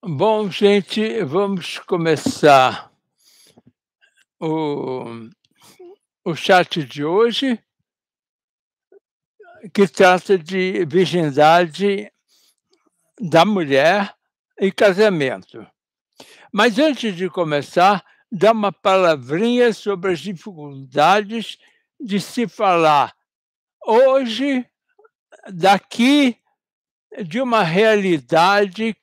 Bom, gente, vamos começar o o chat de hoje, que trata de virgindade da mulher e casamento. Mas antes de começar, dá uma palavrinha sobre as dificuldades de se falar hoje, daqui, de uma realidade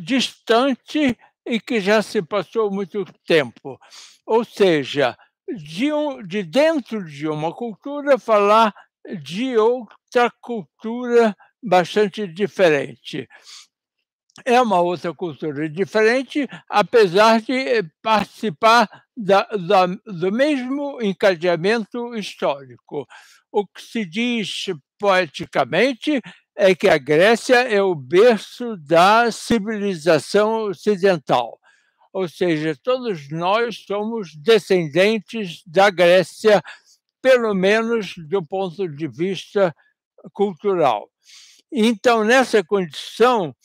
distante e que já se passou muito tempo. Ou seja, de dentro de uma cultura falar de outra cultura bastante diferente. É uma outra cultura diferente, apesar de participar do mesmo encadeamento histórico. O que se diz poeticamente é que a Grécia é o berço da civilização ocidental, ou seja, todos nós somos descendentes da Grécia, pelo menos do ponto de vista cultural. Então, nessa condição,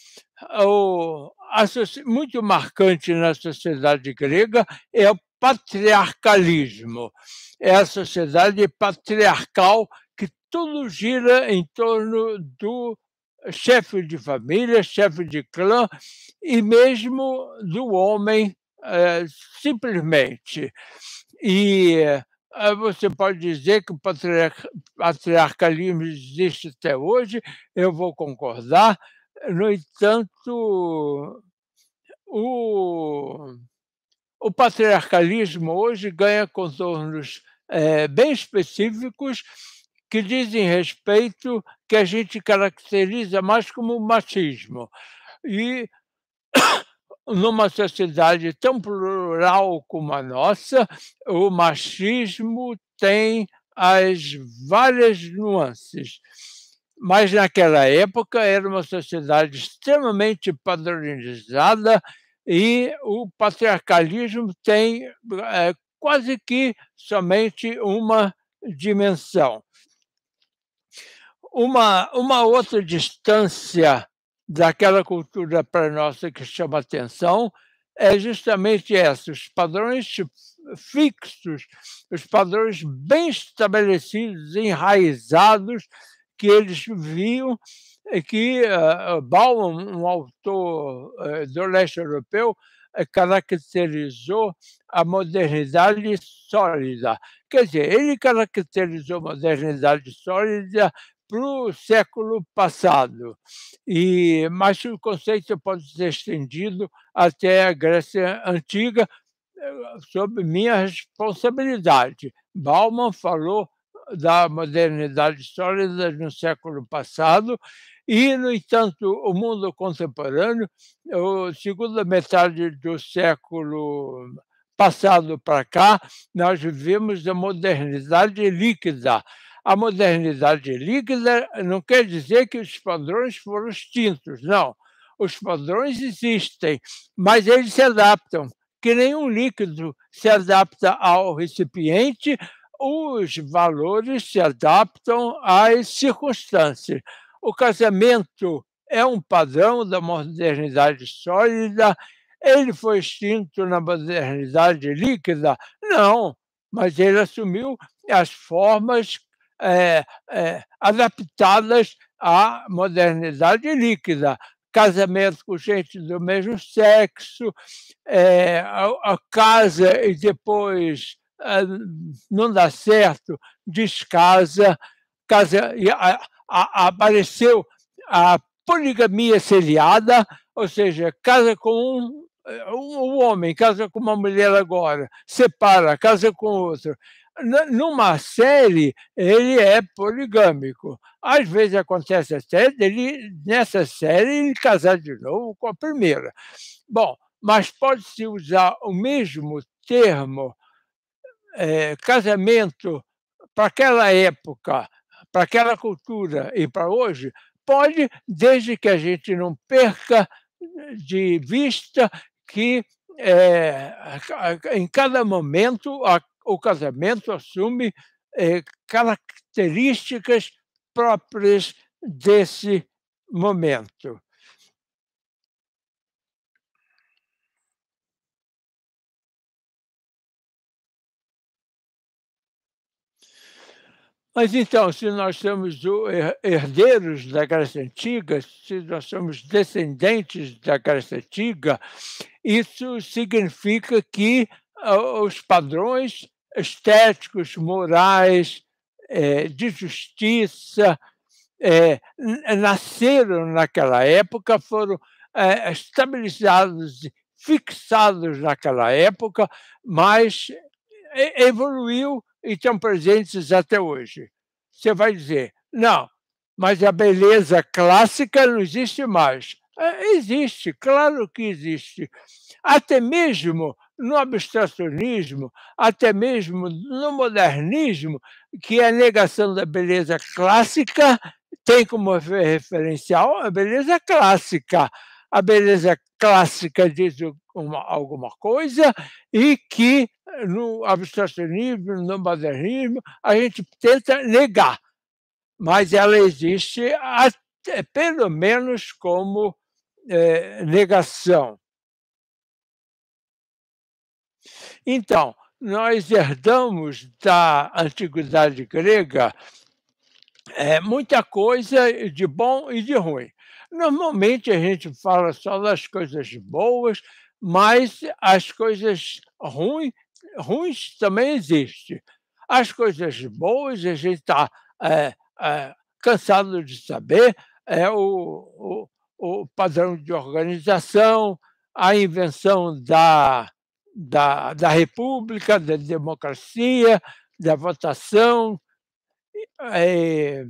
muito marcante na sociedade grega é o patriarcalismo. É a sociedade patriarcal que tudo gira em torno do chefe de família, chefe de clã e mesmo do homem, simplesmente. E você pode dizer que o patriarcalismo existe até hoje, eu vou concordar. No entanto, o o patriarcalismo hoje ganha contornos, bem específicos, que dizem respeito que a gente caracteriza mais como machismo. E numa sociedade tão plural como a nossa, o machismo tem as várias nuances. Mas naquela época era uma sociedade extremamente padronizada e o patriarcalismo tem, quase que somente uma dimensão. Uma outra distância daquela cultura para a nossa que chama atenção é justamente essa, os padrões fixos, os padrões bem estabelecidos, enraizados, que eles viam e que, Bauman, um autor, do leste europeu, caracterizou a modernidade sólida. Quer dizer, ele caracterizou a modernidade sólida para o século passado, mas o conceito pode ser estendido até a Grécia Antiga, sob minha responsabilidade. Bauman falou da modernidade sólida no século passado e, no entanto, o mundo contemporâneo, a segunda metade do século passado para cá, nós vivemos a modernidade líquida. A modernidade líquida não quer dizer que os padrões foram extintos, não. Os padrões existem, mas eles se adaptam. Que nenhum líquido se adapta ao recipiente, os valores se adaptam às circunstâncias. O casamento é um padrão da modernidade sólida, ele foi extinto na modernidade líquida? Não, mas ele assumiu as formas, adaptadas à modernidade líquida. Casamento com gente do mesmo sexo, a casa e depois, não dá certo, descasa, apareceu a poligamia seriada, ou seja, casa com um homem casa com uma mulher agora, separa, casa com outro. Numa série, ele é poligâmico. Às vezes acontece até dele, nessa série, ele casar de novo com a primeira. Bom, mas pode-se usar o mesmo termo, casamento, para aquela época, para aquela cultura e para hoje? Pode, desde que a gente não perca de vista que, em cada momento o casamento assume, características próprias desse momento. Mas então, se nós somos herdeiros da Grécia Antiga, se nós somos descendentes da Grécia Antiga, isso significa que os padrões estéticos, morais, de justiça, nasceram naquela época, foram estabilizados, fixados naquela época, mas evoluiu e estão presentes até hoje. Você vai dizer: "Não, mas a beleza clássica não existe mais". Existe, claro que existe. Até mesmo no abstracionismo, até mesmo no modernismo, que é a negação da beleza clássica, tem como referencial a beleza clássica. A beleza clássica diz alguma coisa e que no abstracionismo, no modernismo, a gente tenta negar, mas ela existe até pelo menos como negação. Então, nós herdamos da antiguidade grega muita coisa de bom e de ruim. Normalmente a gente fala só das coisas boas, mas as coisas ruins também existem. As coisas boas a gente está cansado de saber, é o padrão de organização, a invenção da república, da democracia, da votação, eh,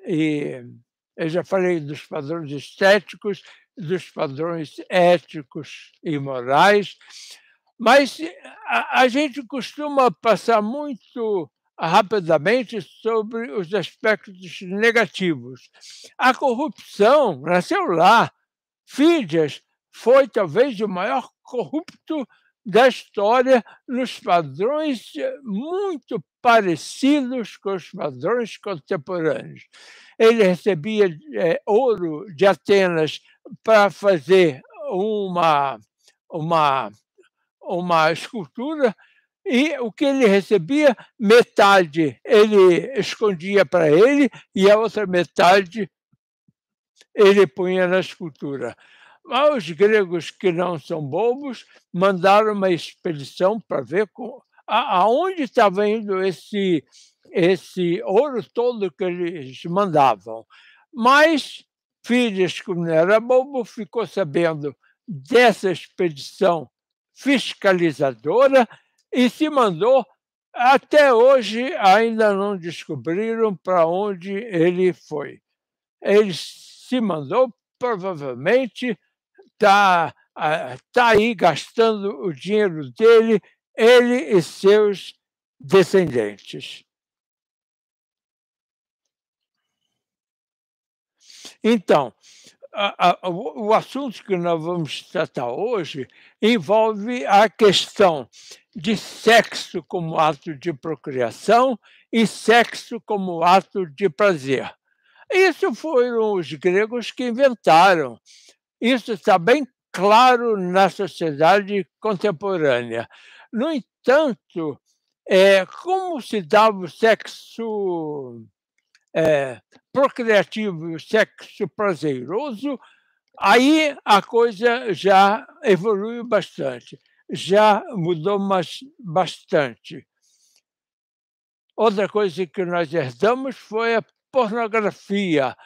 e eu já falei dos padrões estéticos, dos padrões éticos e morais, mas a gente costuma passar muito rapidamente sobre os aspectos negativos. A corrupção nasceu lá. Fídias foi talvez o maior corrupto da história, nos padrões muito parecidos com os padrões contemporâneos. Ele recebia ouro de Atenas para fazer uma uma uma escultura, e o que ele recebia, metade ele escondia para ele e a outra metade ele punha na escultura. Mas os gregos, que não são bobos, mandaram uma expedição para ver aonde estava indo esse ouro todo que eles mandavam. Mas Fídias, como não era bobo, ficou sabendo dessa expedição fiscalizadora e se mandou. Até hoje ainda não descobriram para onde ele foi. Ele se mandou, provavelmente tá aí gastando o dinheiro dele, ele e seus descendentes. Então, o assunto que nós vamos tratar hoje envolve a questão de sexo como ato de procriação e sexo como ato de prazer. Isso foram os gregos que inventaram. Isso está bem claro na sociedade contemporânea. No entanto, como se dava o sexo procriativo e o sexo prazeroso, aí a coisa já evoluiu bastante, já mudou bastante. Outra coisa que nós herdamos foi a pornografia.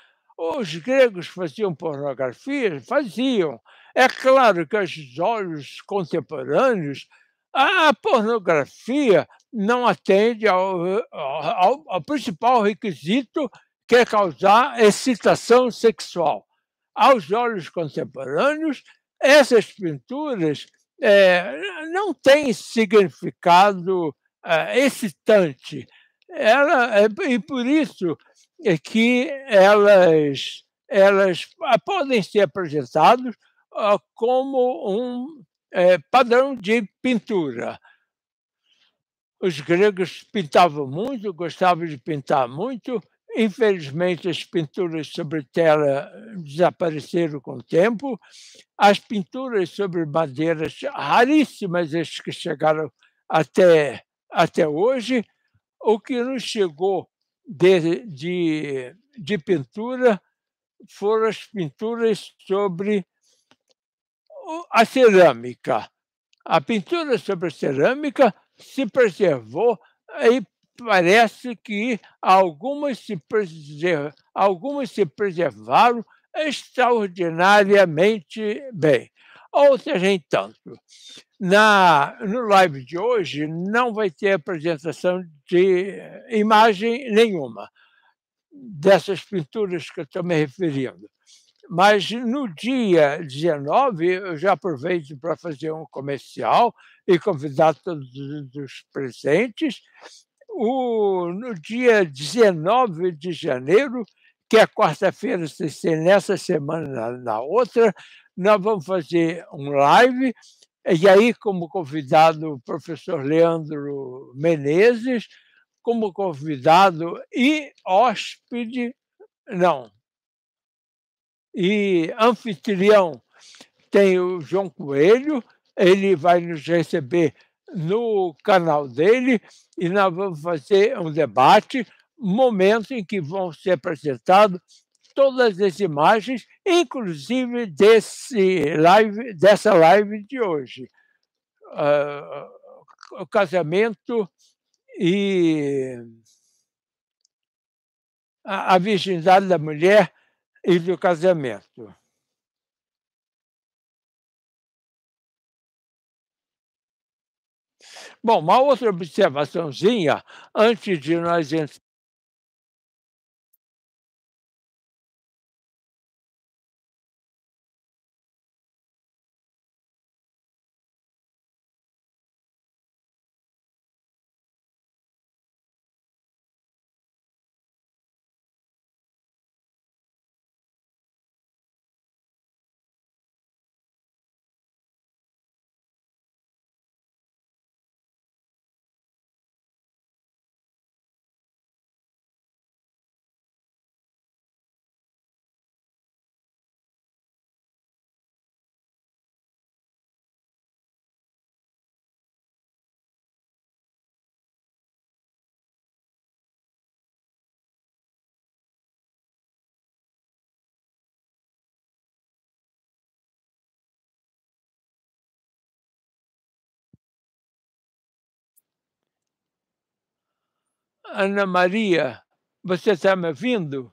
Os gregos faziam pornografia? Faziam. É claro que aos olhos contemporâneos, a pornografia não atende ao principal requisito, que é causar excitação sexual. Aos olhos contemporâneos, essas pinturas não têm significado excitante. E por isso é que elas podem ser apresentadas como um padrão de pintura. Os gregos pintavam muito, gostavam de pintar muito. Infelizmente, as pinturas sobre tela desapareceram com o tempo. As pinturas sobre madeiras, raríssimas as que chegaram até hoje. O que nos chegou de pintura foram as pinturas sobre a cerâmica. A pintura sobre a cerâmica se preservou e parece que algumas se preservaram extraordinariamente bem, outras nem tanto. No live de hoje não vai ter apresentação de imagem nenhuma dessas pinturas que eu estou me referindo. Mas no dia 19, eu já aproveito para fazer um comercial e convidar todos os presentes. No dia 19 de janeiro, que é quarta-feira, sem ser nessa semana, na outra, nós vamos fazer um live, e aí como convidado o professor Leandro Menezes, como convidado e hóspede, não, e anfitrião tem o João Coelho, ele vai nos receber no canal dele e nós vamos fazer um debate, momento em que vão ser apresentadas todas as imagens, inclusive dessa live de hoje. O casamento e a virgindade da mulher e do casamento. Bom, uma outra observaçãozinha, antes de nós Ana Maria, você está me ouvindo?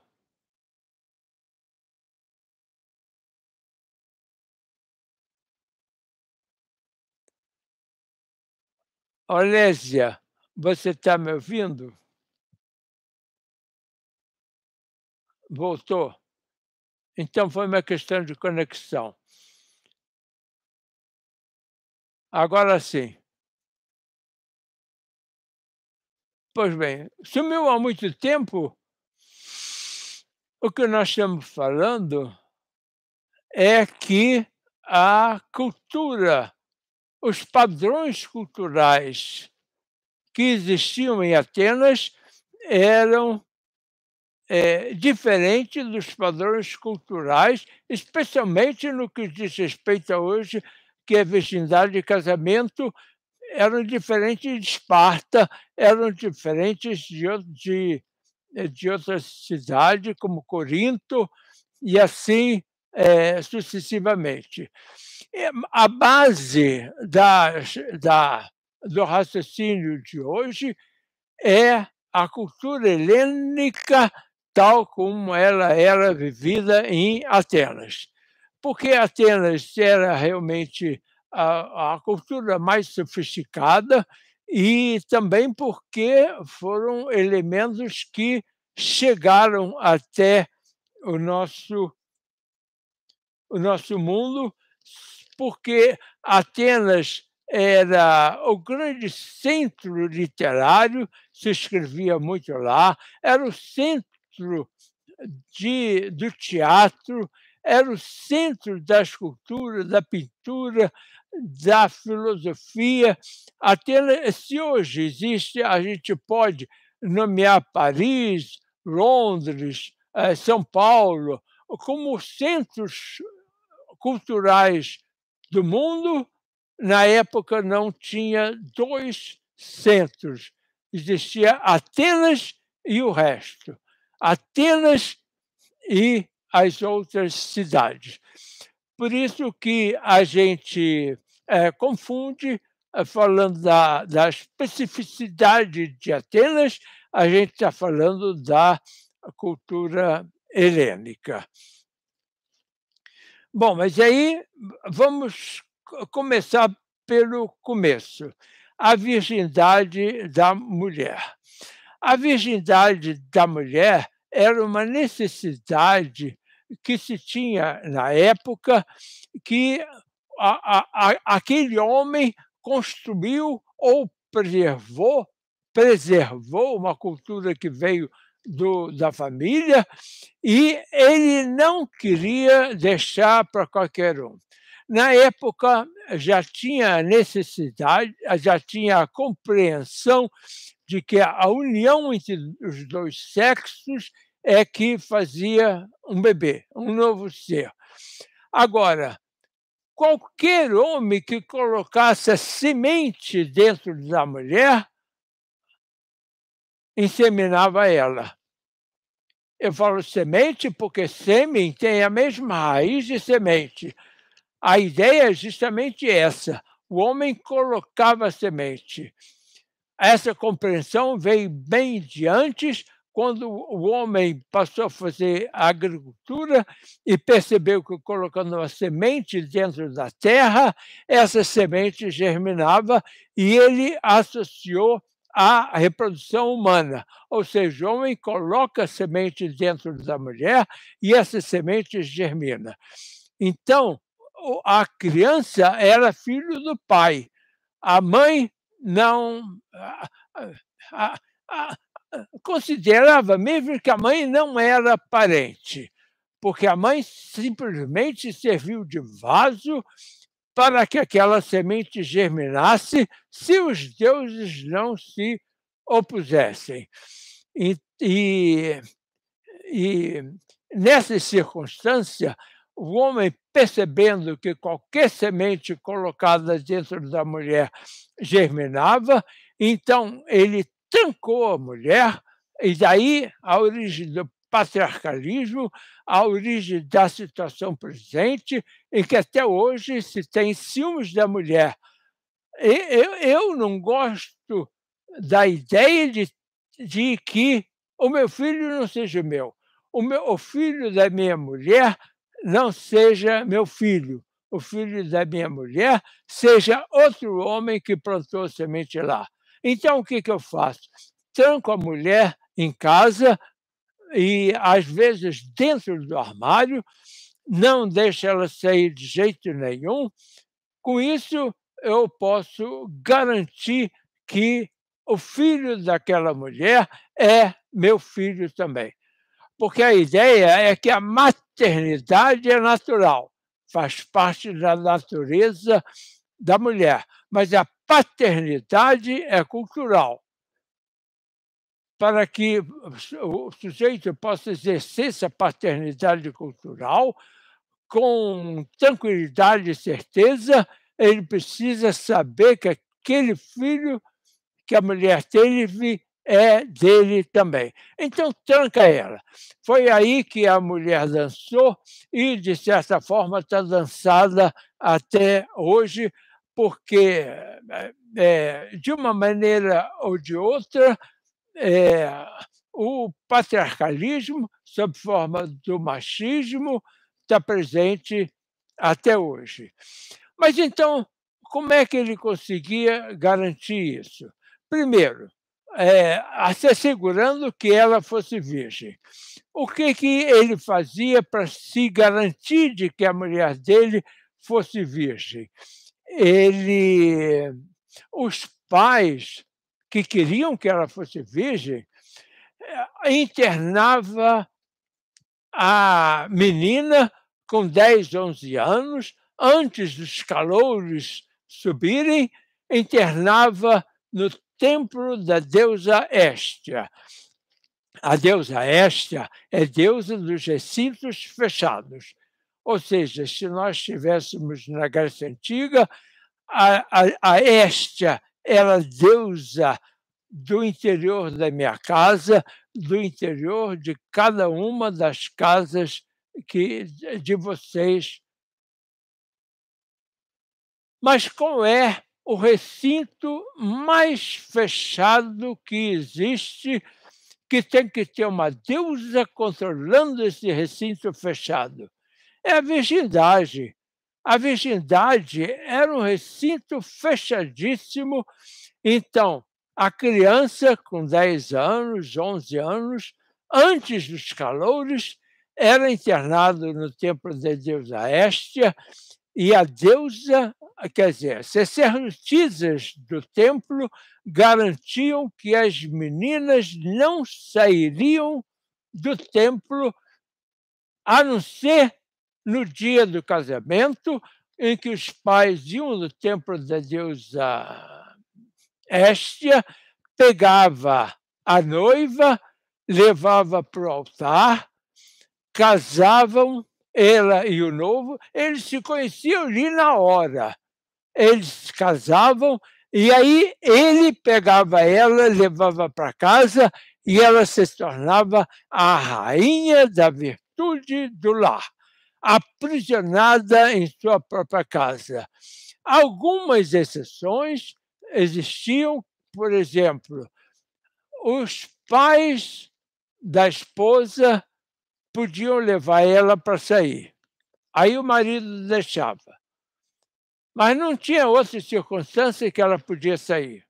Olésia, você está me ouvindo? Voltou? Então foi uma questão de conexão. Agora sim. Pois bem, sumiu há muito tempo. O que nós estamos falando é que a cultura, os padrões culturais que existiam em Atenas eram diferentes dos padrões culturais, especialmente no que diz respeito a hoje, que é virgindade e casamento, eram diferentes de Esparta, eram diferentes de outras cidades, como Corinto, e assim sucessivamente. A base do raciocínio de hoje é a cultura helênica tal como ela era vivida em Atenas. Porque Atenas era realmente a cultura mais sofisticada e também porque foram elementos que chegaram até o nosso mundo, porque Atenas era o grande centro literário, se escrevia muito lá, era o centro do teatro, era o centro da escultura, da pintura, da filosofia. Atenas, se hoje existe, a gente pode nomear Paris, Londres, São Paulo, como centros culturais do mundo. Na época não tinha 2 centros, existia Atenas e o resto. Atenas e as outras cidades. Por isso que a gente confunde, falando da especificidade de Atenas, a gente está falando da cultura helênica. Bom, mas aí vamos começar pelo começo, a virgindade da mulher. A virgindade da mulher era uma necessidade que se tinha na época, que aquele homem construiu ou preservou uma cultura que veio da família, e ele não queria deixar para qualquer um. Na época já tinha necessidade, já tinha a compreensão de que a união entre os dois sexos é que fazia um bebê, um novo ser. Agora, qualquer homem que colocasse a semente dentro da mulher, inseminava ela. Eu falo semente porque sêmen tem a mesma raiz de semente. A ideia é justamente essa: o homem colocava a semente. Essa compreensão veio bem de antes, quando o homem passou a fazer a agricultura e percebeu que, colocando uma semente dentro da terra, essa semente germinava, e ele associou à reprodução humana. Ou seja, o homem coloca a semente dentro da mulher e essa semente germina. Então, a criança era filho do pai. A mãe não considerava mesmo que a mãe não era parente, porque a mãe simplesmente serviu de vaso para que aquela semente germinasse, se os deuses não se opusessem. E nessa circunstância, o homem, percebendo que qualquer semente colocada dentro da mulher germinava, então ele trancou a mulher, e daí a origem do patriarcalismo, a origem da situação presente, em que até hoje se tem ciúmes da mulher. Eu não gosto da ideia de que o meu filho não seja meu, o filho da minha mulher não seja meu filho, o filho da minha mulher seja outro homem que plantou semente lá. Então, o que eu faço? Tranco a mulher em casa e, às vezes, dentro do armário, não deixo ela sair de jeito nenhum. Com isso, eu posso garantir que o filho daquela mulher é meu filho também. Porque a ideia é que a maternidade é natural, faz parte da natureza da mulher, mas a paternidade é cultural. Para que o sujeito possa exercer essa paternidade cultural com tranquilidade e certeza, ele precisa saber que aquele filho que a mulher teve é dele também. Então, tranca ela. Foi aí que a mulher dançou e, de certa forma, está dançada até hoje, porque, de uma maneira ou de outra, o patriarcalismo, sob forma do machismo, está presente até hoje. Mas então, como é que ele conseguia garantir isso? Primeiro, se assegurando que ela fosse virgem. O que ele fazia para se garantir de que a mulher dele fosse virgem? Os pais que queriam que ela fosse virgem, internava a menina com 10, 11 anos, antes dos calouros subirem, internava no templo da deusa Héstia. A deusa Héstia é deusa dos recintos fechados. Ou seja, se nós estivéssemos na Grécia Antiga, a Héstia era deusa do interior da minha casa, do interior de cada uma das casas de vocês. Mas qual é o recinto mais fechado que existe, que tem que ter uma deusa controlando esse recinto fechado? É a virgindade. A virgindade era um recinto fechadíssimo. Então, a criança com 10 anos, 11 anos, antes dos calores, era internado no templo da deusa Héstia, e a deusa, quer dizer, as sacerdotisas do templo garantiam que as meninas não sairiam do templo, a não ser no dia do casamento, em que os pais iam no templo da deusa Héstia, pegava a noiva, levava para o altar, casavam ela e o noivo, eles se conheciam ali na hora. Eles se casavam e aí ele pegava ela, levava para casa e ela se tornava a rainha da virtude do lar, aprisionada em sua própria casa. Algumas exceções existiam, por exemplo, os pais da esposa podiam levar ela para sair. Aí o marido deixava. Mas não tinha outra circunstância que ela podia sair.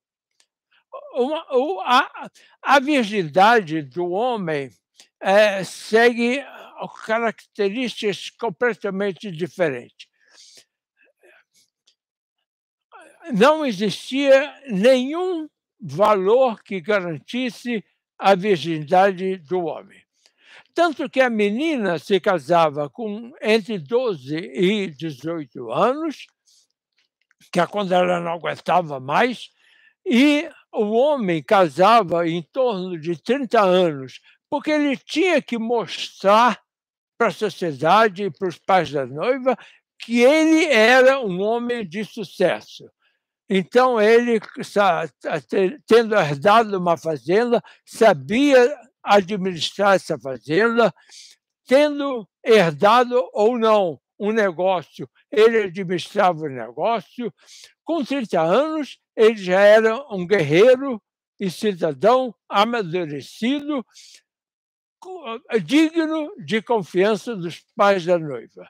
A virgindade do homem segue características completamente diferentes. Não existia nenhum valor que garantisse a virgindade do homem. Tanto que a menina se casava com entre 12 e 18 anos, que é quando ela não aguentava mais, e o homem casava em torno de 30 anos, porque ele tinha que mostrar para a sociedade e para os pais da noiva que ele era um homem de sucesso. Então, ele, tendo herdado uma fazenda, sabia administrar essa fazenda, tendo herdado ou não um negócio, ele administrava o negócio. Com 30 anos, ele já era um guerreiro e cidadão amadurecido, digno de confiança dos pais da noiva.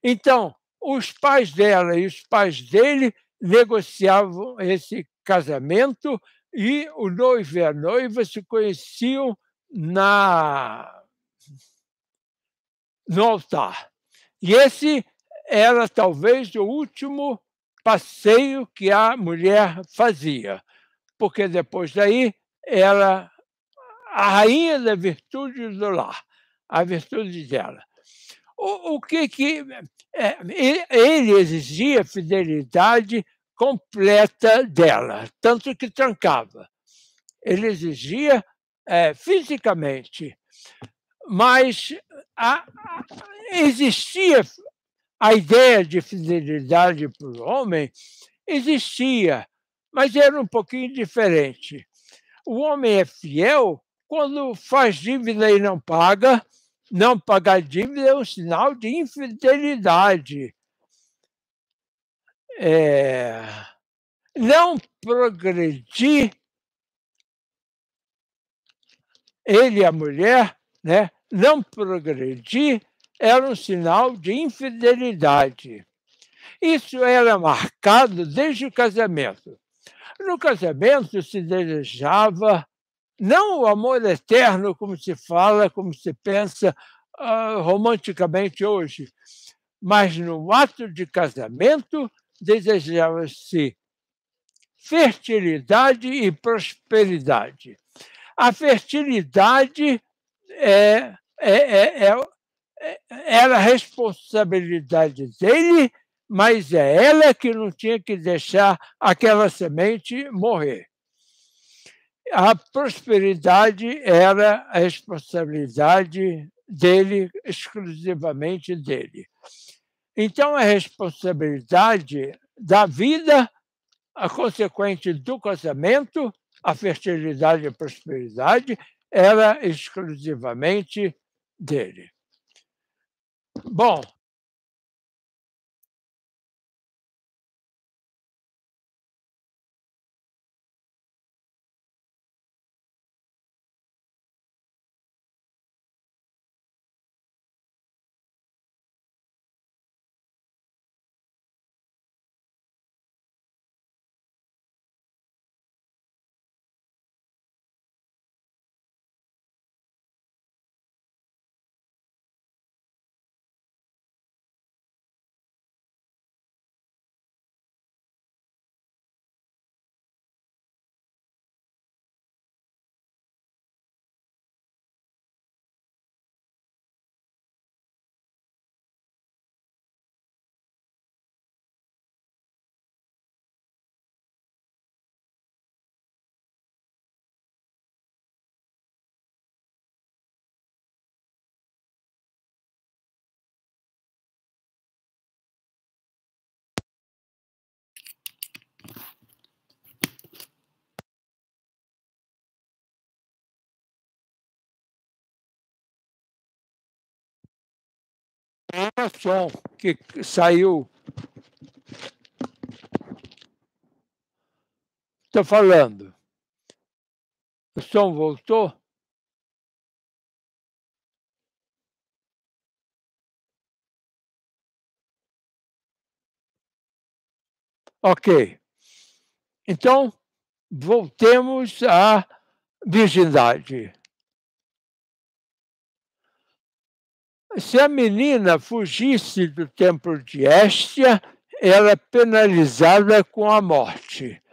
Então, os pais dela e os pais dele negociavam esse casamento e o noivo e a noiva se conheciam no altar. E esse era talvez o último passeio que a mulher fazia, porque depois daí era a rainha da virtude do lar, a virtude dela. Ele exigia fidelidade completa dela, tanto que trancava. Ele exigia fisicamente, mas existia a ideia de fidelidade para o homem, existia, mas era um pouquinho diferente. O homem é fiel quando faz dívida e não paga. Não pagar dívida é um sinal de infidelidade. Não progredir, ele e a mulher, né? Não progredir era um sinal de infidelidade. Isso era marcado desde o casamento. No casamento se desejava não o amor eterno, como se fala, como se pensa romanticamente hoje, mas no ato de casamento desejava-se fertilidade e prosperidade. A fertilidade era a responsabilidade dele, mas é ela que não tinha que deixar aquela semente morrer. A prosperidade era a responsabilidade dele, exclusivamente dele. Então, a responsabilidade da vida, a consequente do casamento, a fertilidade e a prosperidade, era exclusivamente dele. Bom, o som que saiu. Estou falando. O som voltou? Ok. Então, voltemos à virgindade. Se a menina fugisse do templo de Héstia, era penalizada com a morte.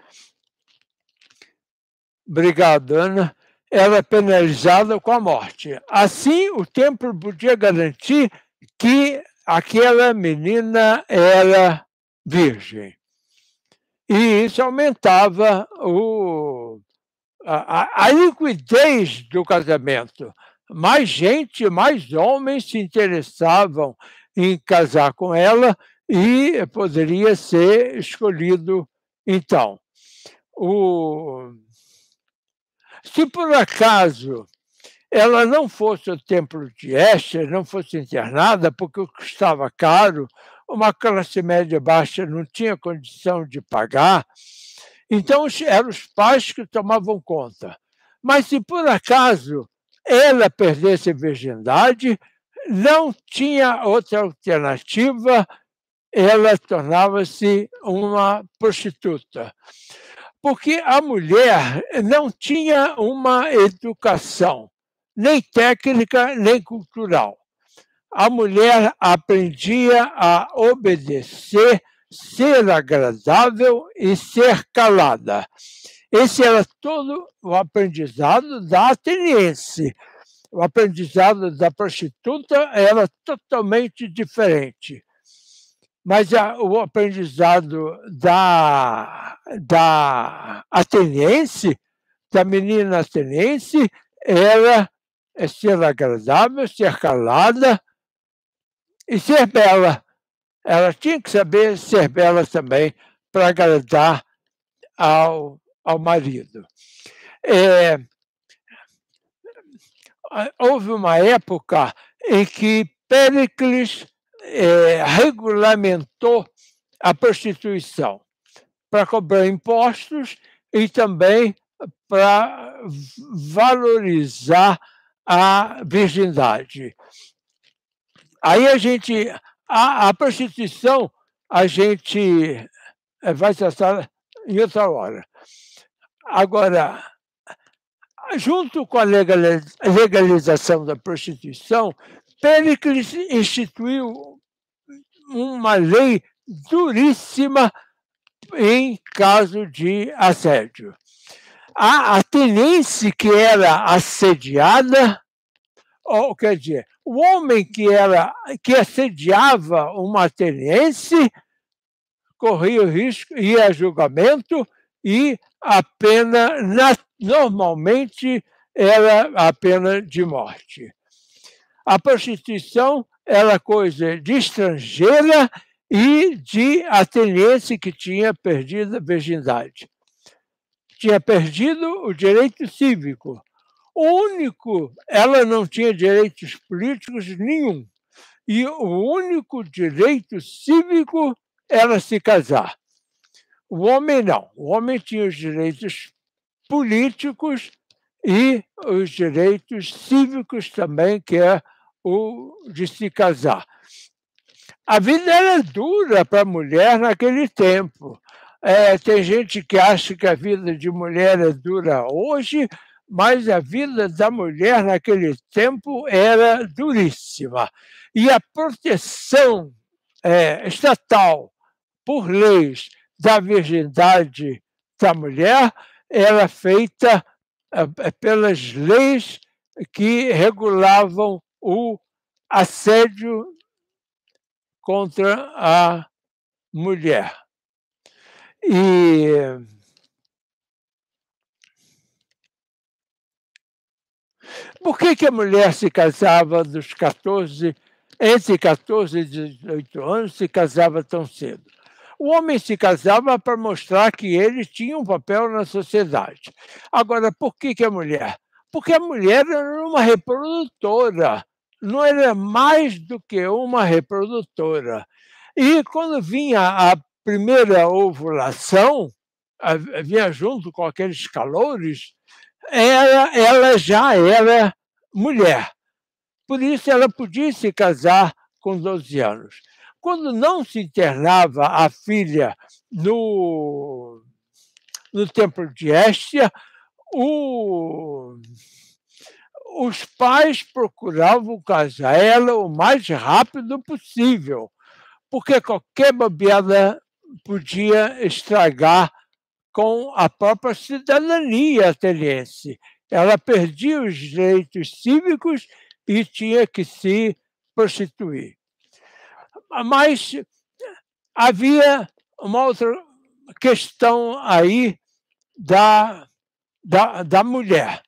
Obrigado, Ana. Era penalizada com a morte. Assim, o templo podia garantir que aquela menina era virgem. E isso aumentava a liquidez do casamento. Mais gente, mais homens se interessavam em casar com ela e poderia ser escolhido então. Se por acaso ela não fosse ao templo de Héstia, não fosse internada, porque custava caro, uma classe média baixa não tinha condição de pagar, então eram os pais que tomavam conta. Mas se por acaso ela perdesse a virgindade, não tinha outra alternativa, ela tornava-se uma prostituta. Porque a mulher não tinha uma educação, nem técnica, nem cultural. A mulher aprendia a obedecer, ser agradável e ser calada. Esse era todo o aprendizado da ateniense. O aprendizado da prostituta era totalmente diferente. Mas o aprendizado da ateniense, da menina ateniense, era ser agradável, ser calada e ser bela. Ela tinha que saber ser bela também para agradar ao marido. Houve uma época em que Péricles regulamentou a prostituição para cobrar impostos e também para valorizar a virgindade. Aí a prostituição, a gente vai tratar em outra hora. Agora, junto com a legalização da prostituição, Péricles instituiu uma lei duríssima em caso de assédio. A ateniense que era assediada, ou quer dizer, o homem que assediava uma ateniense corria o risco, ia a julgamento e a pena normalmente era a pena de morte. A prostituição era coisa de estrangeira e de ateniense que tinha perdido a virgindade. Tinha perdido o direito cívico. Ela não tinha direitos políticos nenhum. E o único direito cívico era se casar. O homem não. O homem tinha os direitos políticos e os direitos cívicos também, que é o de se casar. A vida era dura para a mulher naquele tempo. Tem gente que acha que a vida de mulher é dura hoje, mas a vida da mulher naquele tempo era duríssima. E a proteção estatal, por leis, da virgindade da mulher era feita pelas leis que regulavam o assédio contra a mulher. E por que a mulher se casava entre 14 e 18 anos, se casava tão cedo? O homem se casava para mostrar que ele tinha um papel na sociedade. Agora, por que a mulher? Porque a mulher era uma reprodutora, não era mais do que uma reprodutora. E quando vinha a primeira ovulação, vinha junto com aqueles calores, ela já era mulher. Por isso ela podia se casar com 12 anos. Quando não se internava a filha no templo de Héstia, os pais procuravam casar ela o mais rápido possível, porque qualquer bobeada podia estragar com a própria cidadania ateniense. Ela perdia os direitos cívicos e tinha que se prostituir. Mas havia uma outra questão aí da mulher,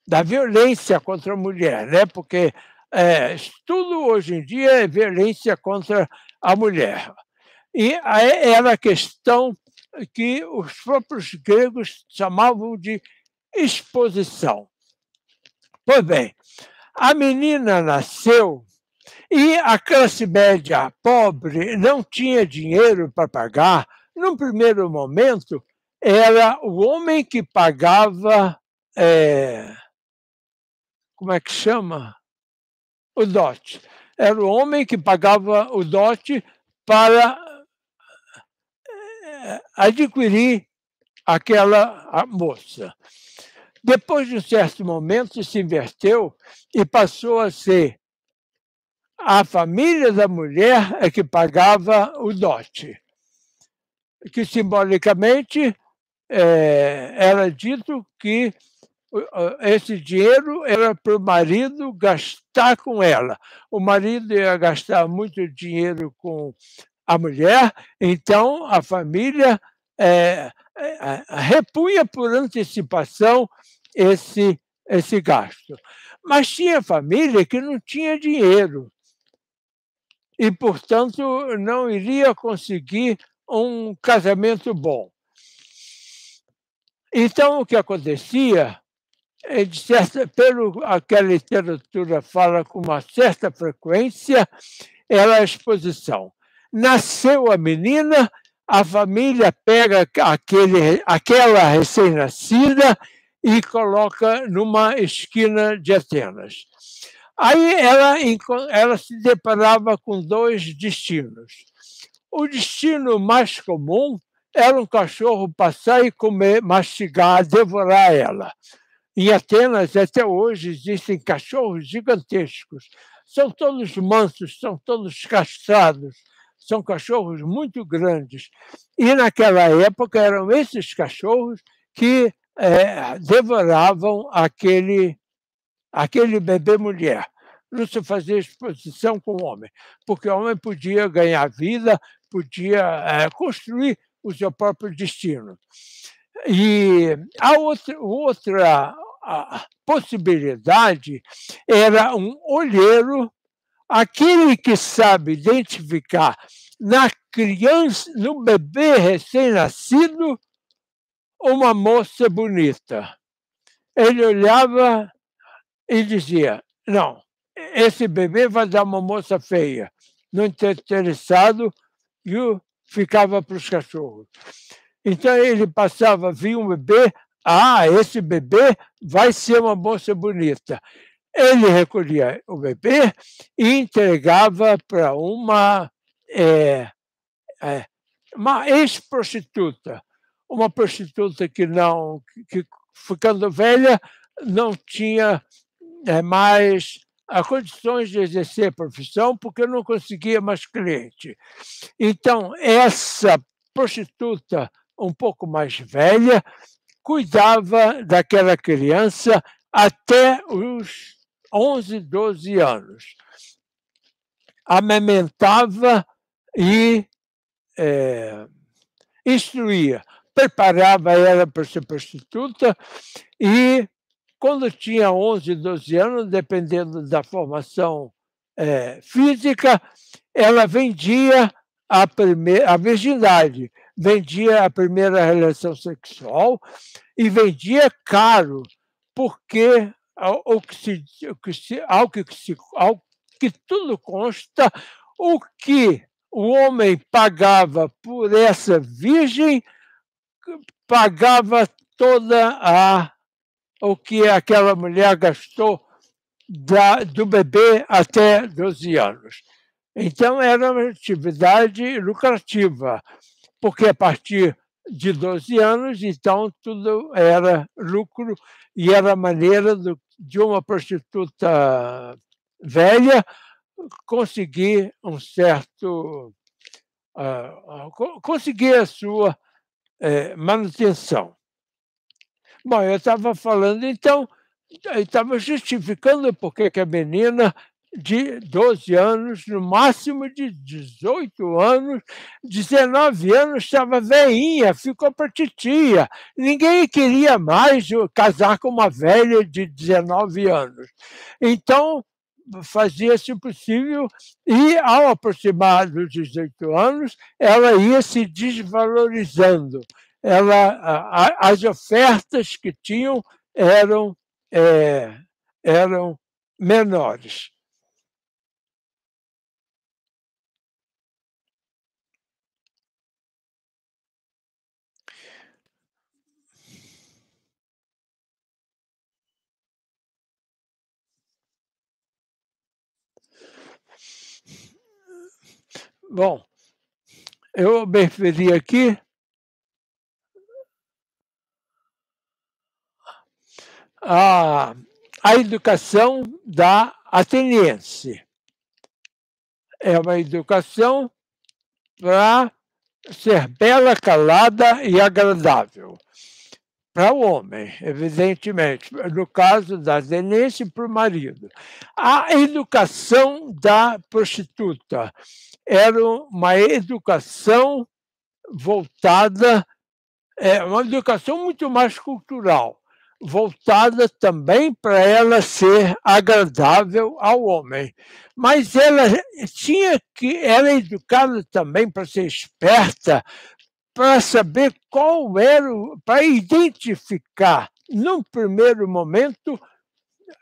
da violência contra a mulher, né? Porque tudo hoje em dia é violência contra a mulher. E era a questão que os próprios gregos chamavam de exposição. Pois bem, a menina nasceu e a classe média pobre não tinha dinheiro para pagar. Num primeiro momento, era o homem que pagava, como é que chama? O dote. Era o homem que pagava o dote para adquirir aquela moça. Depois de um certo momento, se inverteu e passou a ser a família da mulher que pagava o dote, que simbolicamente era dito que esse dinheiro era para o marido gastar com ela. O marido ia gastar muito dinheiro com a mulher, então a família repunha por antecipação esse gasto. Mas tinha família que não tinha dinheiro e, portanto, não iria conseguir um casamento bom. Então, o que acontecia, pelo que a literatura fala com uma certa frequência, era a exposição. Nasceu a menina, a família pega aquela recém-nascida e coloca numa esquina de Atenas. Aí ela se deparava com dois destinos. O destino mais comum era um cachorro passar e comer, mastigar, devorar ela. Em Atenas, até hoje, existem cachorros gigantescos. São todos mansos, são todos castrados, são cachorros muito grandes. E naquela época eram esses cachorros que devoravam aquele bebê mulher. Não se fazia exposição com o homem, porque o homem podia ganhar vida, podia construir o seu próprio destino. E a outra possibilidade era um olheiro, aquele que sabe identificar na criança, no bebê recém-nascido, uma moça bonita. Ele olhava e dizia: não, esse bebê vai dar uma moça feia. Não interessado, e ficava para os cachorros. Então ele passava, via um bebê, esse bebê vai ser uma moça bonita. Ele recolhia o bebê e entregava para uma ex-prostituta, uma prostituta que ficando velha, não tinha mais as condições de exercer a profissão porque não conseguia mais cliente. Então, essa prostituta um pouco mais velha cuidava daquela criança até os 11, 12 anos. Amamentava e instruía, preparava ela para ser prostituta e, quando tinha 11, 12 anos, dependendo da formação física, ela vendia a virgindade, vendia a primeira relação sexual e vendia caro, porque, ao que tudo consta, o que o homem pagava por essa virgem, pagava o que aquela mulher gastou do bebê até 12 anos. Então, era uma atividade lucrativa, porque a partir de 12 anos, então, tudo era lucro e era maneira de uma prostituta velha conseguir conseguir a sua manutenção. Bom, eu estava falando, então, eu estava justificando porque que a menina de 12 anos, no máximo de 18 anos, 19 anos, estava veinha, ficou para titia. Ninguém queria mais casar com uma velha de 19 anos. Então, fazia-se o possível e, ao aproximar dos 18 anos, ela ia se desvalorizando. As ofertas que tinham eram menores. Bom, eu me referi aqui à educação da ateniense. É uma educação para ser bela, calada e agradável. Para o homem, evidentemente, no caso da ateniense, para o marido. A educação da prostituta era uma educação voltada, uma educação muito mais cultural, voltada também para ela ser agradável ao homem. Mas ela era educada também para ser esperta, para saber para identificar, num primeiro momento,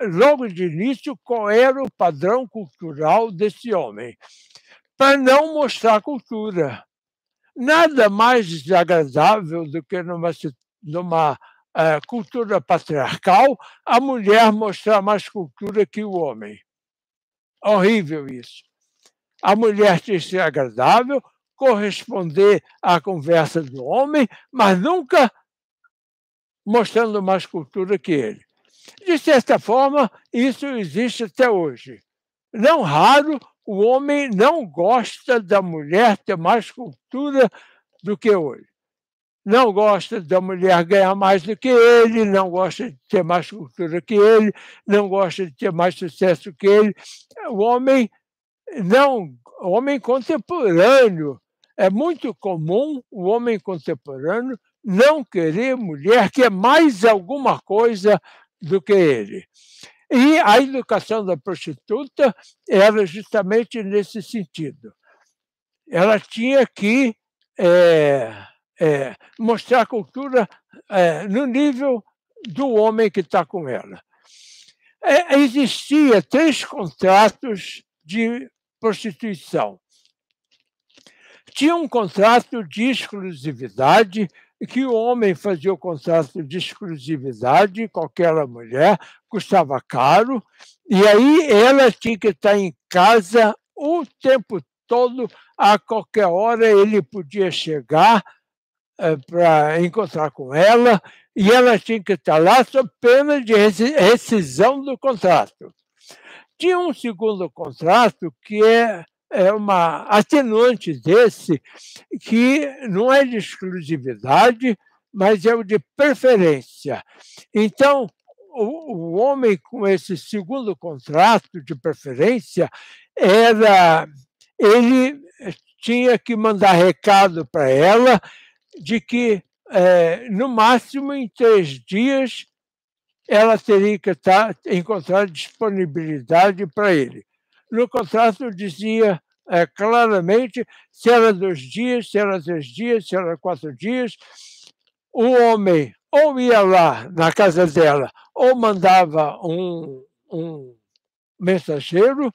logo de início, qual era o padrão cultural desse homem, para não mostrar cultura. Nada mais desagradável do que numa cultura patriarcal a mulher mostrar mais cultura que o homem. Horrível isso. A mulher tem que ser agradável, corresponder à conversa do homem, mas nunca mostrando mais cultura que ele. De certa forma, isso existe até hoje. Não raro, o homem não gosta da mulher ter mais cultura do que ele. Não gosta da mulher ganhar mais do que ele, não gosta de ter mais cultura que ele, não gosta de ter mais sucesso que ele. O homem contemporâneo. É muito comum o homem contemporâneo não querer mulher que é mais alguma coisa do que ele. E a educação da prostituta era justamente nesse sentido. Ela tinha que mostrar cultura no nível do homem que está com ela. existia 3 contratos de prostituição. Tinha um contrato de exclusividade, que o homem fazia o contrato de exclusividade com aquela mulher, custava caro, e aí ela tinha que estar em casa o tempo todo, a qualquer hora ele podia chegar para encontrar com ela, e ela tinha que estar lá sob pena de rescisão do contrato. Tinha um segundo contrato que é uma atenuante desse, que não é de exclusividade, mas é o de preferência. Então, o homem com esse segundo contrato de preferência, ele tinha que mandar recado para ela de que, no máximo, em 3 dias, ela teria que encontrar disponibilidade para ele. No contrato dizia claramente se era 2 dias, se era 3 dias, se era 4 dias. O homem ou ia lá na casa dela ou mandava um mensageiro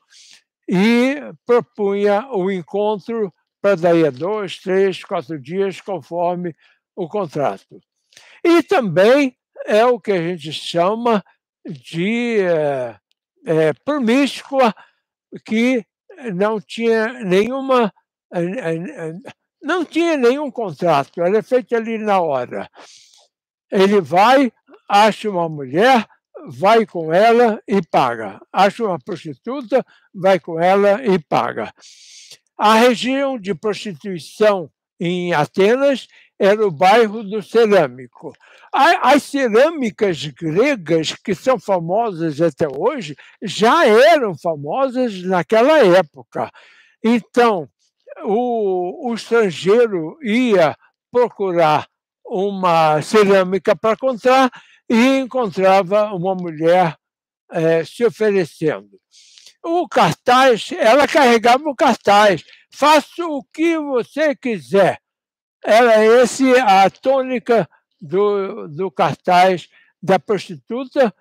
e propunha o encontro para daí a 2, 3, 4 dias, conforme o contrato. E também é o que a gente chama de promíscua, que não tinha nenhum contrato, era feito ali na hora. Ele vai, acha uma mulher, vai com ela e paga. Acha uma prostituta, vai com ela e paga. A região de prostituição em Atenas era o bairro do Cerâmico. As cerâmicas gregas, que são famosas até hoje, já eram famosas naquela época. Então, o estrangeiro ia procurar uma cerâmica para comprar e encontrava uma mulher se oferecendo. O cartaz, ela carregava o cartaz, faça o que você quiser. Era essa a tônica do cartaz da prostituta,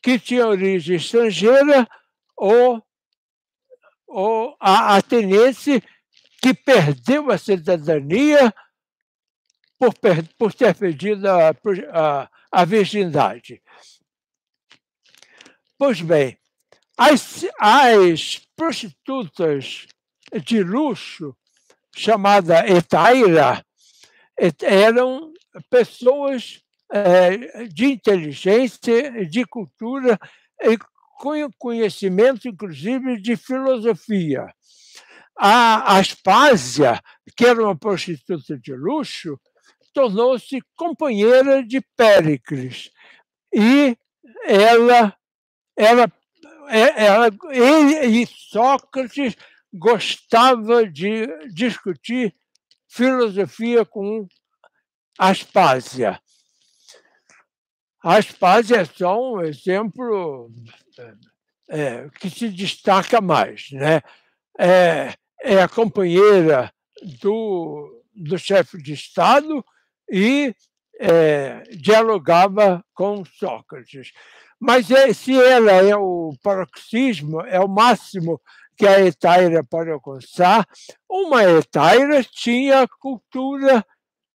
que tinha origem estrangeira ou a ateniense, que perdeu a cidadania por ter perdido a virgindade. Pois bem, as prostitutas de luxo, chamada hetaira, eram pessoas de inteligência, de cultura e com conhecimento, inclusive, de filosofia. A Aspásia, que era uma prostituta de luxo, tornou-se companheira de Péricles. E ele e Sócrates gostava de discutir filosofia com Aspásia. A Aspásia é só um exemplo que se destaca mais, né? É a companheira do chefe de Estado e dialogava com Sócrates. Mas se ela é o paroxismo, é o máximo que a hetaira pode alcançar, uma hetaira tinha cultura.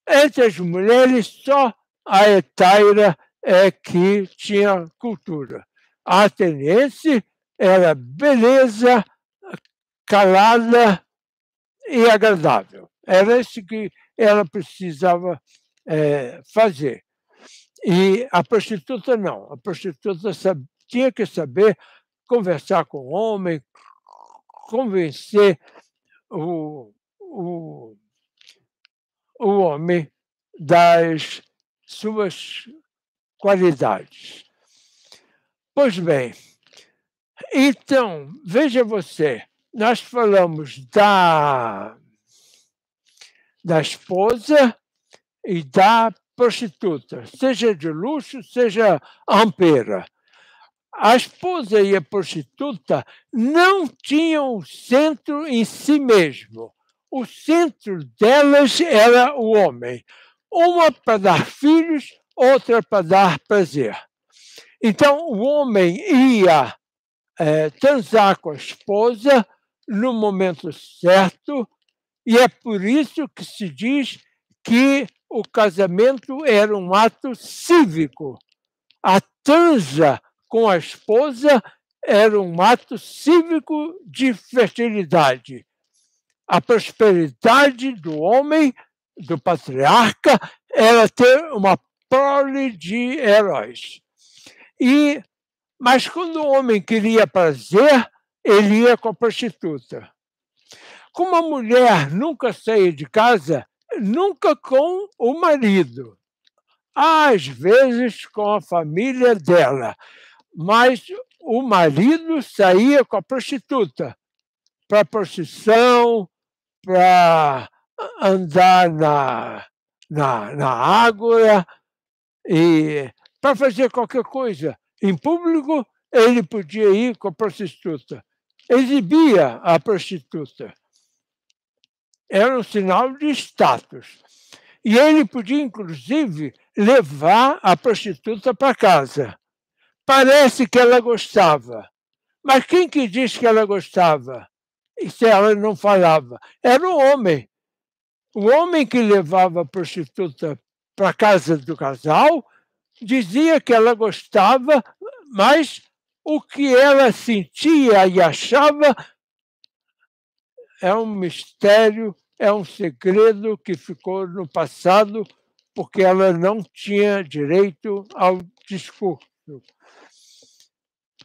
Entre as mulheres, só a hetaira é que tinha cultura. A ateniense era beleza, calada e agradável. Era isso que ela precisava fazer. E a prostituta não. A prostituta tinha que saber conversar com o homem, convencer o homem das suas qualidades. Pois bem, então, veja você, nós falamos da esposa e da prostituta, seja de luxo, seja ampera. A esposa e a prostituta não tinham centro em si mesmo. O centro delas era o homem. Uma para dar filhos, outra para dar prazer. Então, o homem ia transar com a esposa no momento certo, e é por isso que se diz que o casamento era um ato cívico. A transa com a esposa era um ato cívico de fertilidade. A prosperidade do homem, do patriarca, era ter uma prole de heróis. Mas quando o homem queria prazer, ele ia com a prostituta. Como a mulher nunca saía de casa, nunca com o marido, às vezes com a família dela, mas o marido saía com a prostituta para procissão, para andar na ágora e para fazer qualquer coisa. Em público, ele podia ir com a prostituta. Exibia a prostituta. Era um sinal de status. E ele podia, inclusive, levar a prostituta para casa. Parece que ela gostava. Mas quem que diz que ela gostava? E se ela não falava? Era o homem. O homem que levava a prostituta para a casa do casal dizia que ela gostava, mas o que ela sentia e achava é um mistério, é um segredo que ficou no passado, porque ela não tinha direito ao discurso.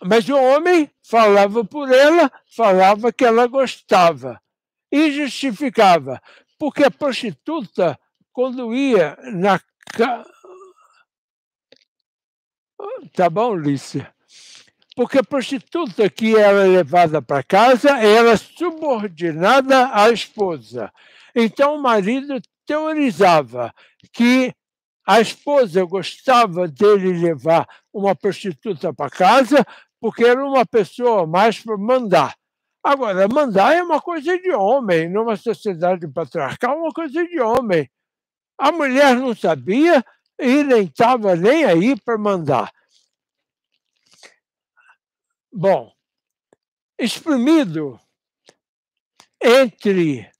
Mas o homem falava por ela, falava que ela gostava e justificava, porque a prostituta, quando ia na Tá bom, Lícia? Porque a prostituta que era levada para casa era subordinada à esposa. Então o marido teorizava que a esposa gostava dele levar uma prostituta para casa porque era uma pessoa mais para mandar. Agora, mandar é uma coisa de homem, numa sociedade patriarcal, é uma coisa de homem. A mulher não sabia e nem estava nem aí para mandar. Bom, exprimido entre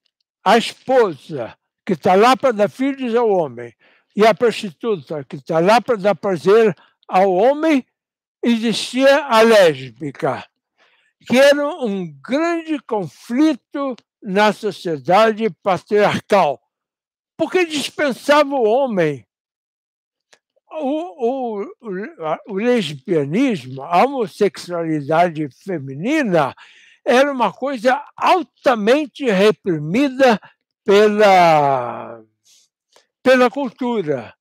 a esposa, que está lá para dar filhos ao homem, e a prostituta, que está lá para dar prazer ao homem, existia a lésbica, que era um grande conflito na sociedade patriarcal, porque dispensava o homem. O lesbianismo, a homossexualidade feminina, era uma coisa altamente reprimida pela cultura.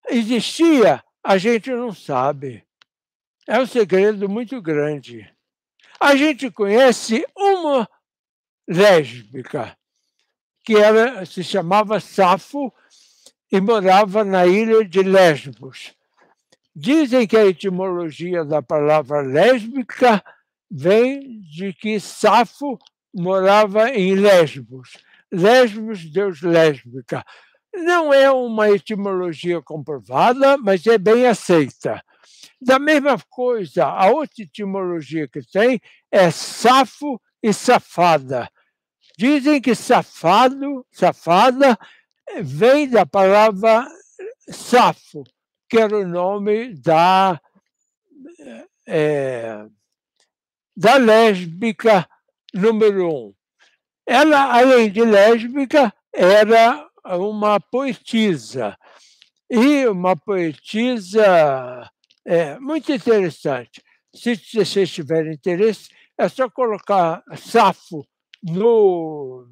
Existia, a gente não sabe. É um segredo muito grande. A gente conhece uma lésbica, que se chamava Safo e morava na ilha de Lesbos. Dizem que a etimologia da palavra lésbica vem de que Safo morava em Lesbos. Lesbos, Deus lésbica. Não é uma etimologia comprovada, mas é bem aceita. Da mesma coisa, a outra etimologia que tem é safo e safada. Dizem que safado, safada, vem da palavra Safo, que era o nome da lésbica número 1. Ela, além de lésbica, era uma poetisa. E uma poetisa muito interessante. Se vocês tiverem interesse, é só colocar Safo no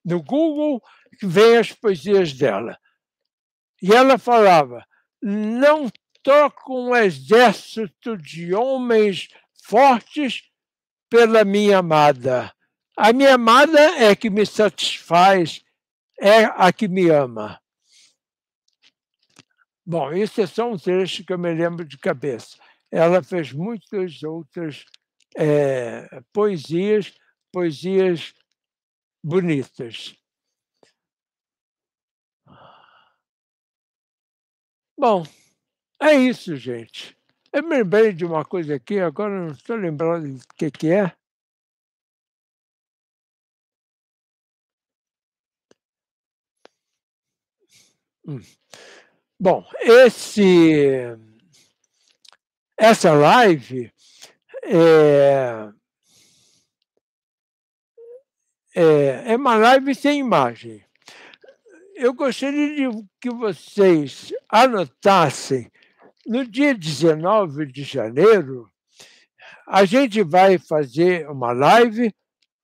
Google, que vem as poesias dela. E ela falava: não troco um exército de homens fortes pela minha amada. A minha amada é que me satisfaz, é a que me ama. Bom, isso é só um trecho que eu me lembro de cabeça. Ela fez muitas outras poesias bonitas. Bom, é isso, gente. Eu me lembrei de uma coisa aqui, agora não estou lembrando o que é. Hum. Bom, essa live é é uma live sem imagem. Eu gostaria de que vocês anotassem, no dia 19 de janeiro, a gente vai fazer uma live,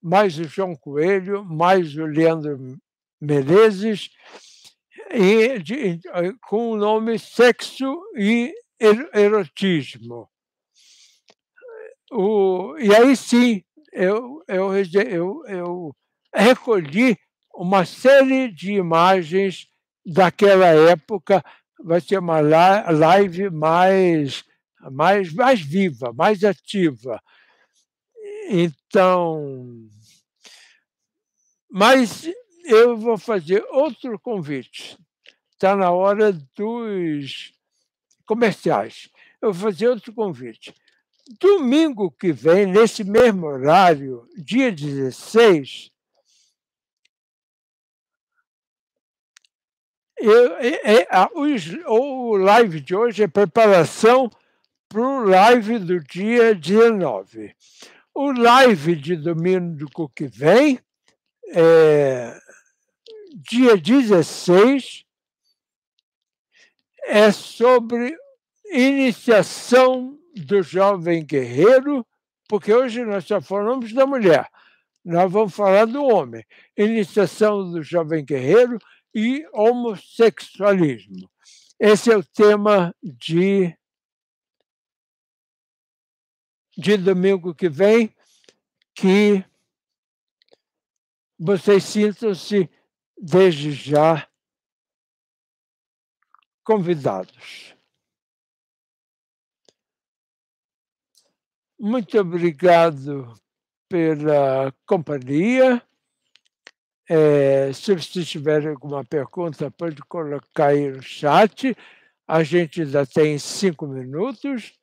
mais o João Coelho, mais o Leandro Menezes, com o nome Sexo e Erotismo. E aí sim, eu recolhi uma série de imagens daquela época, vai ser uma live mais viva, mais ativa. Então, mas eu vou fazer outro convite. Está na hora dos comerciais. Eu vou fazer outro convite. Domingo que vem, nesse mesmo horário, dia 16, o live de hoje é preparação para o live do dia 19. O live de domingo que vem, dia 16, é sobre iniciação do jovem guerreiro, porque hoje nós só falamos da mulher, nós vamos falar do homem. Iniciação do jovem guerreiro e homossexualismo. Esse é o tema de domingo que vem, que vocês sintam-se desde já convidados. Muito obrigado pela companhia. Se vocês tiverem alguma pergunta, pode colocar aí no chat. A gente ainda tem 5 minutos.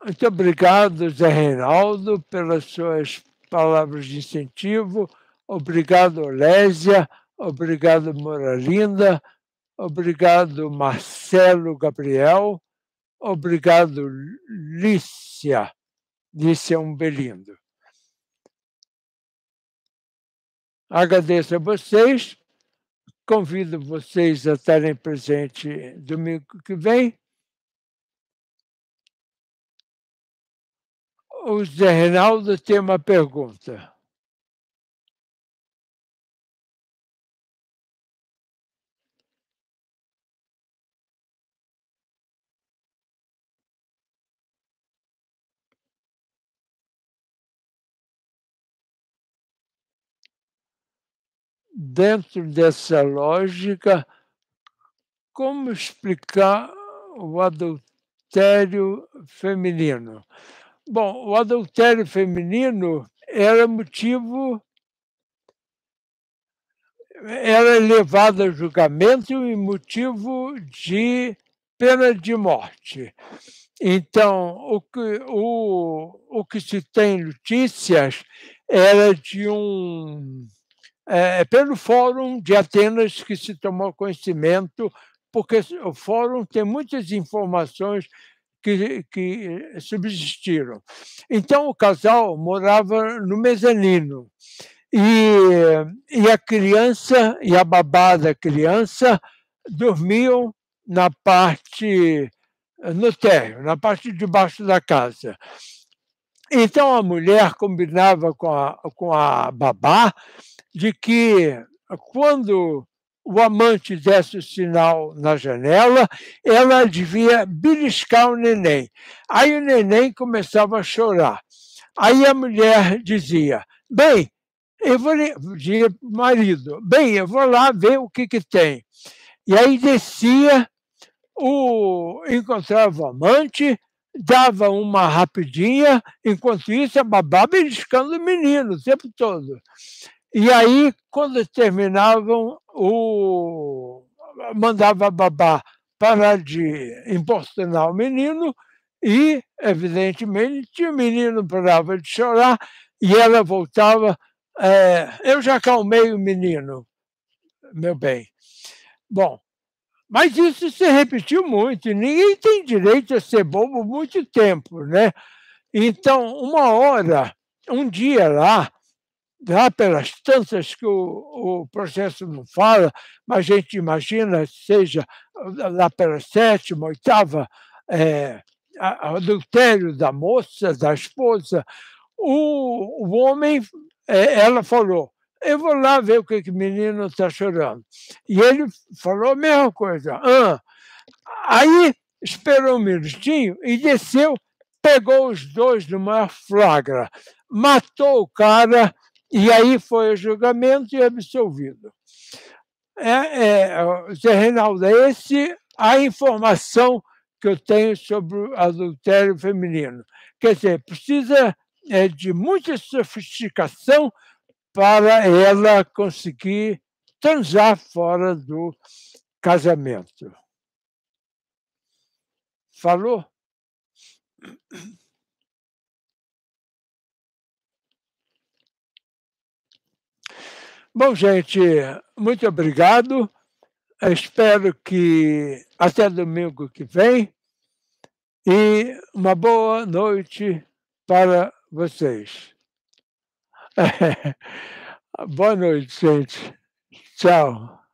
Muito obrigado, Zé Reinaldo, pelas suas palavras de incentivo. Obrigado, Olésia. Obrigado, Moralinda. Obrigado, Marcelo Gabriel. Obrigado, Lícia. Lícia Umbelindo. Agradeço a vocês. Convido vocês a estarem presentes domingo que vem. O Zé Reinaldo tem uma pergunta. Dentro dessa lógica, como explicar o adultério feminino? Bom, o adultério feminino era levado a julgamento e motivo de pena de morte. Então, o que se tem notícias era de pelo Fórum de Atenas que se tomou conhecimento, porque o Fórum tem muitas informações que subsistiram. Então, o casal morava no mezanino e a criança e a babá da criança dormiam no térreo, na parte de baixo da casa. Então, a mulher combinava com a babá de que, quando o amante desse o sinal na janela, ela devia beliscar o neném. Aí o neném começava a chorar. Aí a mulher dizia, bem, dizia para o marido, bem, eu vou lá ver o que tem. E aí descia, encontrava o amante, dava uma rapidinha, enquanto isso a babá beliscando o menino o tempo todo. E aí, quando terminavam, mandava a babá parar de importunar o menino e, evidentemente, o menino parava de chorar e ela voltava: "Eu já acalmei o menino, meu bem". Bom, mas isso se repetiu muito e ninguém tem direito a ser bobo muito tempo, né. Então, uma hora, um dia lá pelas tantas que o processo não fala, mas a gente imagina seja lá pela sétima, oitava, eh, adultério da moça, da esposa, o homem, ela falou: "Eu vou lá ver o que que o menino está chorando". E ele falou a mesma coisa: "Hã". Aí esperou um minutinho e desceu, pegou os 2 no maior flagra, matou o cara, e aí foi a julgamento e absolvido. Zé Reinaldo, é esse a informação que eu tenho sobre o adultério feminino. Quer dizer, precisa, de muita sofisticação para ela conseguir transar fora do casamento. Falou? Bom, gente, muito obrigado. Espero que até domingo que vem e uma boa noite para vocês. Boa noite, gente. Tchau.